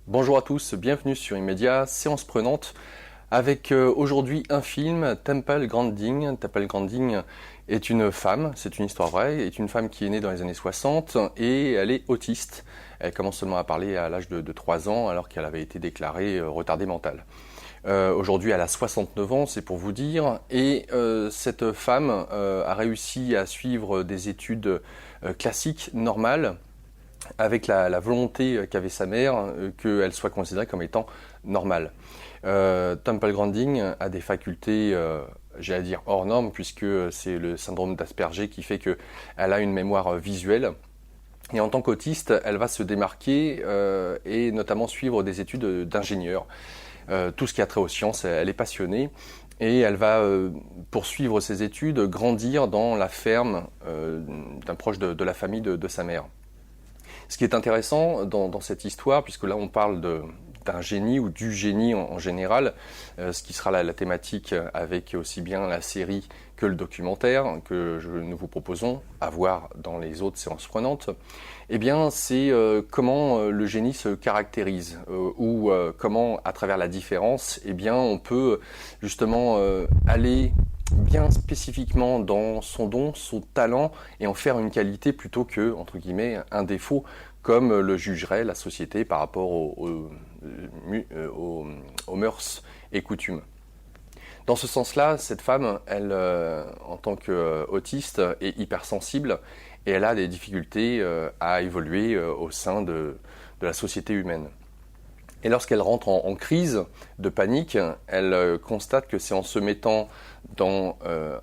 Bonjour à tous, bienvenue sur Immédiat, séance prenante, avec aujourd'hui un film, Temple Grandin. Temple Grandin est une femme, c'est une histoire vraie, est une femme qui est née dans les années 60 et elle est autiste. Elle commence seulement à parler à l'âge de 3 ans alors qu'elle avait été déclarée retardée mentale. Aujourd'hui elle a 69 ans, c'est pour vous dire, et cette femme a réussi à suivre des études classiques, normales, avec la volonté qu'avait sa mère qu'elle soit considérée comme étant normale. Temple Grandin a des facultés, j'allais dire hors normes, puisque c'est le syndrome d'Asperger qui fait qu'elle a une mémoire visuelle. Et en tant qu'autiste, elle va se démarquer et notamment suivre des études d'ingénieur. Tout ce qui a trait aux sciences, elle est passionnée. Et elle va poursuivre ses études, grandir dans la ferme d'un proche de la famille de sa mère. Ce qui est intéressant dans cette histoire, puisque là on parle d'un génie ou du génie en général, ce qui sera la thématique avec aussi bien la série que le documentaire que nous vous proposons à voir dans les autres séances prenantes, eh bien c'est comment le génie se caractérise ou comment à travers la différence, eh bien on peut justement aller bien spécifiquement dans son don, son talent, et en faire une qualité plutôt que, entre guillemets, un défaut, comme le jugerait la société par rapport aux mœurs et coutumes. Dans ce sens-là, cette femme, elle, en tant qu'autiste, est hypersensible et elle a des difficultés à évoluer au sein de la société humaine. Et lorsqu'elle rentre en crise de panique, elle constate que c'est en se mettant dans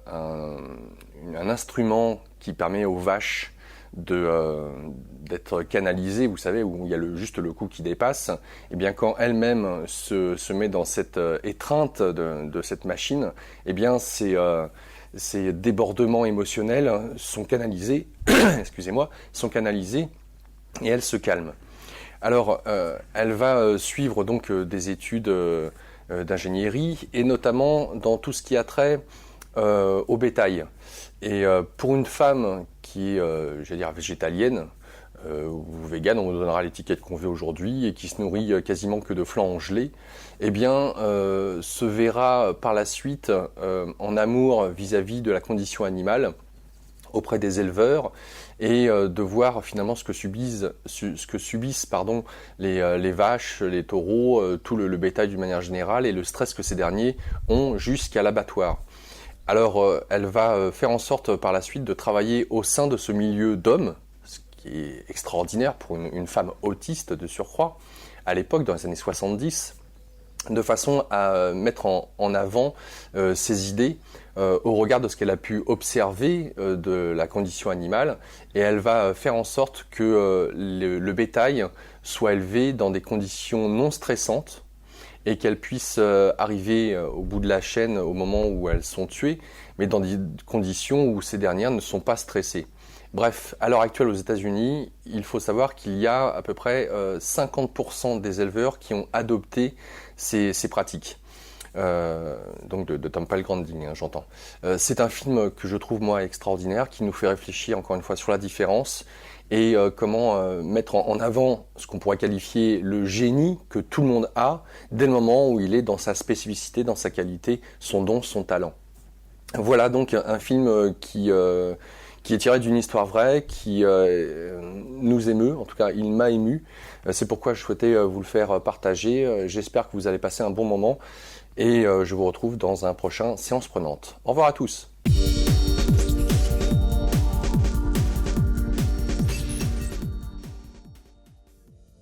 un instrument qui permet aux vaches d'être canalisées, vous savez, où il y a juste le cou qui dépasse, et bien quand elle-même se met dans cette étreinte de cette machine, et bien ces débordements émotionnels sont canalisés, excusez-moi, sont canalisés et elle se calme. Alors, elle va suivre donc des études d'ingénierie et notamment dans tout ce qui a trait au bétail. Et pour une femme qui est, j'allais dire, végétalienne ou végane, on nous donnera l'étiquette qu'on veut aujourd'hui, et qui se nourrit quasiment que de flancs en gelée, eh bien, se verra par la suite en amour vis-à-vis de la condition animale auprès des éleveurs et de voir finalement ce que subissent les vaches, les taureaux, tout le bétail d'une manière générale et le stress que ces derniers ont jusqu'à l'abattoir. Alors elle va faire en sorte par la suite de travailler au sein de ce milieu d'hommes, ce qui est extraordinaire pour une femme autiste de surcroît, à l'époque dans les années 70, de façon à mettre en avant ses idées au regard de ce qu'elle a pu observer de la condition animale, et elle va faire en sorte que le bétail soit élevé dans des conditions non stressantes et qu'elles puissent arriver au bout de la chaîne au moment où elles sont tuées, mais dans des conditions où ces dernières ne sont pas stressées. Bref, à l'heure actuelle aux États-Unis, il faut savoir qu'il y a à peu près 50% des éleveurs qui ont adopté ces pratiques. Donc de Temple Grandin, j'entends. C'est un film que je trouve moi extraordinaire, qui nous fait réfléchir encore une fois sur la différence et comment mettre en avant ce qu'on pourrait qualifier le génie que tout le monde a dès le moment où il est dans sa spécificité, dans sa qualité, son don, son talent. Voilà donc un film qui est tiré d'une histoire vraie, qui nous émeut, en tout cas il m'a ému. C'est pourquoi je souhaitais vous le faire partager. J'espère que vous allez passer un bon moment et je vous retrouve dans un prochain Séance Prenante. Au revoir à tous.